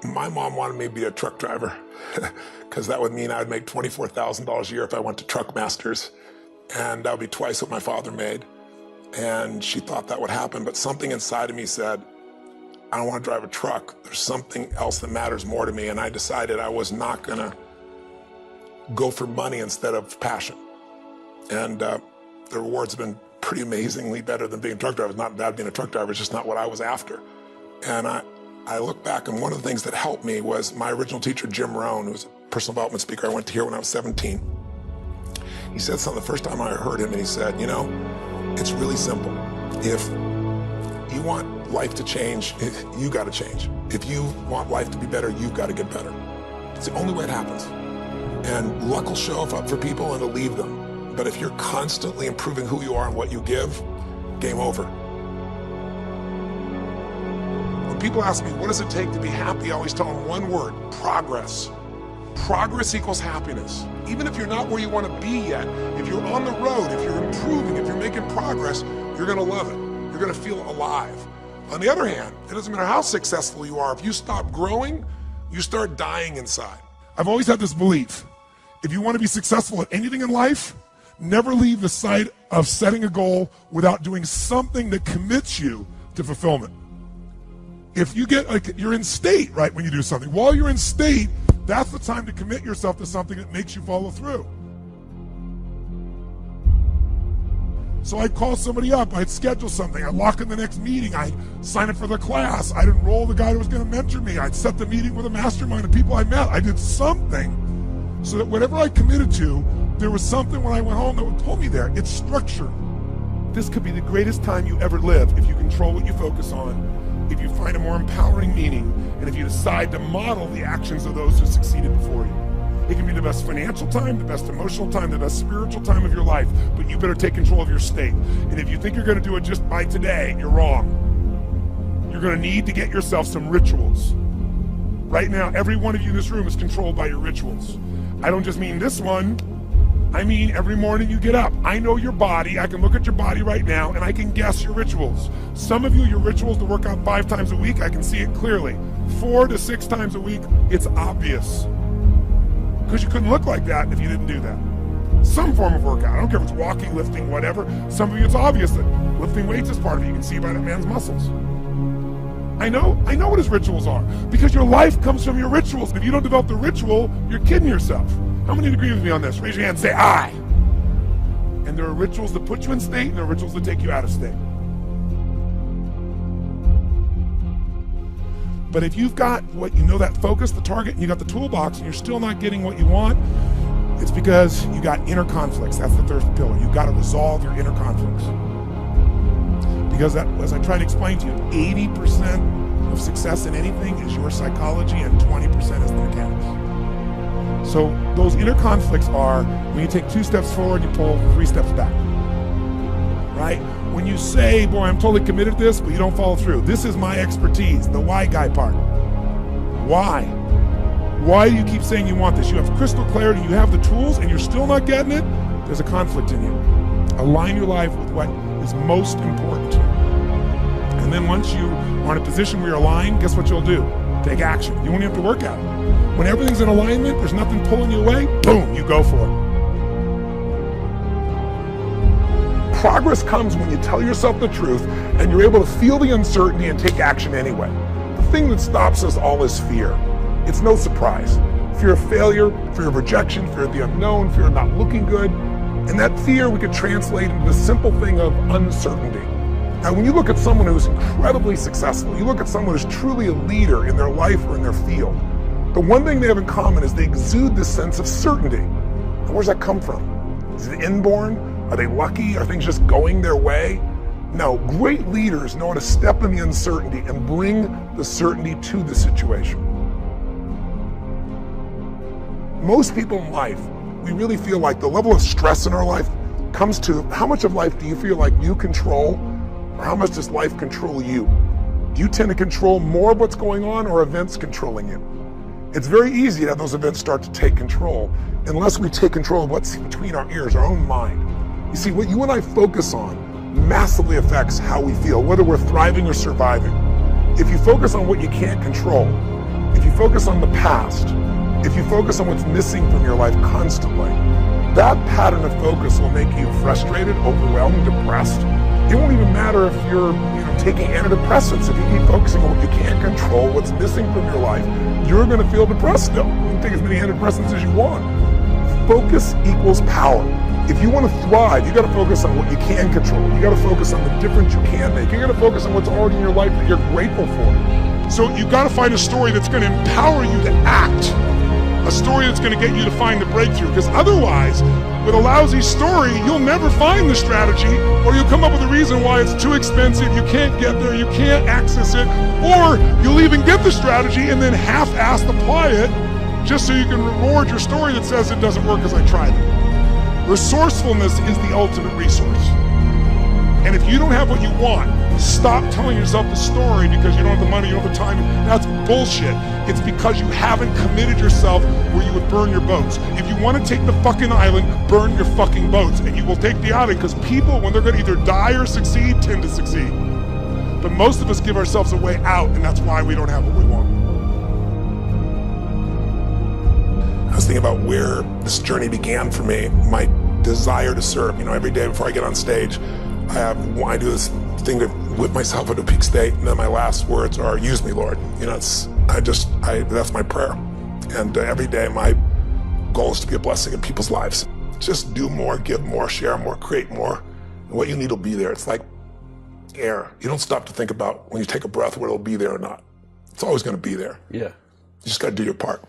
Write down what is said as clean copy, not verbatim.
My mom wanted me to be a truck driver because that would mean I'd make $24,000 a year if I went to Truck Masters, and that would be twice what my father made. And she thought that would happen, but something inside of me said, I don't want to drive a truck. There's something else that matters more to me, and I decided I was not gonna go for money instead of passion. And the rewards have been pretty amazingly better than being a truck driver. It's not bad being a truck driver, it's just not what I was after. And I look back, and one of the things that helped me was my original teacher, Jim Rohn, who was a personal development speaker I went to hear when I was 17. He said something the first time I heard him, and he said, you know, it's really simple. If you want life to change, you got to change. If you want life to be better, you've got to get better. It's the only way it happens. And luck will show up for people and it'll leave them. But if you're constantly improving who you are and what you give, game over. When people ask me, what does it take to be happy? I always tell them one word: progress. Progress equals happiness. Even if you're not where you want to be yet, if you're on the road, if you're improving, if you're making progress, you're going to love it. You're going to feel alive. On the other hand, it doesn't matter how successful you are. If you stop growing, you start dying inside. I've always had this belief: if you want to be successful at anything in life, never leave the sight of setting a goal without doing something that commits you to fulfillment. If you get, like, you're in state, right, when you do something. While you're in state, that's the time to commit yourself to something that makes you follow through. So I'd call somebody up, I'd schedule something, I'd lock in the next meeting, I'd sign up for the class, I'd enroll the guy who was going to mentor me, I'd set the meeting with a mastermind of people I met. I did something so that whatever I committed to, there was something when I went home that would pull me there. It's structure. This could be the greatest time you ever live if you control what you focus on, if you find a more empowering meaning, and if you decide to model the actions of those who succeeded before you. It can be the best financial time, the best emotional time, the best spiritual time of your life, but you better take control of your state. And if you think you're going to do it just by today, you're wrong. You're going to need to get yourself some rituals. Right now, every one of you in this room is controlled by your rituals. I don't just mean this one. I mean every morning you get up. I know your body. I can look at your body right now, and I can guess your rituals. Some of you, your rituals to work out 5 times a week, I can see it clearly. 4 to 6 times a week, it's obvious. Because you couldn't look like that if you didn't do that. Some form of workout. I don't care if it's walking, lifting, whatever. Some of you, it's obvious that lifting weights is part of it. You can see by that man's muscles. I know what his rituals are, because your life comes from your rituals. If you don't develop the ritual, you're kidding yourself. How many agree with me on this? Raise your hand and say, I. And there are rituals that put you in state, and there are rituals that take you out of state. But if you've got what you know, that focus, the target, and you got the toolbox, and you're still not getting what you want, it's because you got inner conflicts. That's the third pillar. You've got to resolve your inner conflicts. Because that, as I try to explain to you, 80% of success in anything is your psychology, and 20% is the mechanics. So those inner conflicts are when you take 2 steps forward, you pull 3 steps back, right? When you say, boy, I'm totally committed to this, but you don't follow through. This is my expertise, the why guy part. Why? Why do you keep saying you want this? You have crystal clarity, you have the tools, and you're still not getting it? There's a conflict in you. Align your life with what is most important to you. And then once you are in a position where you're aligned, guess what you'll do? Take action. You won't have to work at it. When everything's in alignment, there's nothing pulling you away, boom, you go for it. Progress comes when you tell yourself the truth and you're able to feel the uncertainty and take action anyway. The thing that stops us all is fear. It's no surprise. Fear of failure, fear of rejection, fear of the unknown, fear of not looking good. And that fear we could translate into the simple thing of uncertainty. Now, when you look at someone who's incredibly successful, you look at someone who's truly a leader in their life or in their field, the one thing they have in common is they exude this sense of certainty. Now, where's that come from? Is it inborn? Are they lucky? Are things just going their way? No, great leaders know how to step in the uncertainty and bring the certainty to the situation. Most people in life, we really feel like the level of stress in our life comes to how much of life do you feel like you control, or how much does life control you? Do you tend to control more of what's going on, or events controlling you? It's very easy to have those events start to take control unless we take control of what's between our ears, our own mind. You see, what you and I focus on massively affects how we feel, whether we're thriving or surviving. If you focus on what you can't control, if if you focus on the past, if you focus on what's missing from your life constantly, that pattern of focus will make you frustrated, overwhelmed, depressed. It won't even matter if you're taking antidepressants. If you keep focusing on what you can't control, what's missing from your life, you're going to feel depressed still. You can take as many antidepressants as you want. Focus equals power. If you want to thrive, you got to focus on what you can control. You got to focus on the difference you can make. You got to focus on what's already in your life that you're grateful for. So you got to find a story that's going to empower you to act. A story that's going to get you to find the breakthrough, because otherwise, with a lousy story, you'll never find the strategy, or you'll come up with a reason why it's too expensive, you can't get there, you can't access it, or you'll even get the strategy and then half-assed apply it just so you can reward your story that says it doesn't work because I tried it. Resourcefulness is the ultimate resource. And if you don't have what you want, stop telling yourself the story because you don't have the money, you don't have the time. That's bullshit. It's because you haven't committed yourself where you would burn your boats. If you want to take the fucking island, burn your fucking boats. And you will take the island, because people, when they're going to either die or succeed, tend to succeed. But most of us give ourselves a way out, and that's why we don't have what we want. I was thinking about where this journey began for me, my desire to serve. Every day before I get on stage, I do this thing to whip myself into a peak state, and then my last words are, "Use me, Lord." That's my prayer. And every day my goal is to be a blessing in people's lives. Just do more, give more, share more, create more. And what you need will be there. It's like air. You don't stop to think about when you take a breath whether it'll be there or not. It's always going to be there. Yeah. You just got to do your part.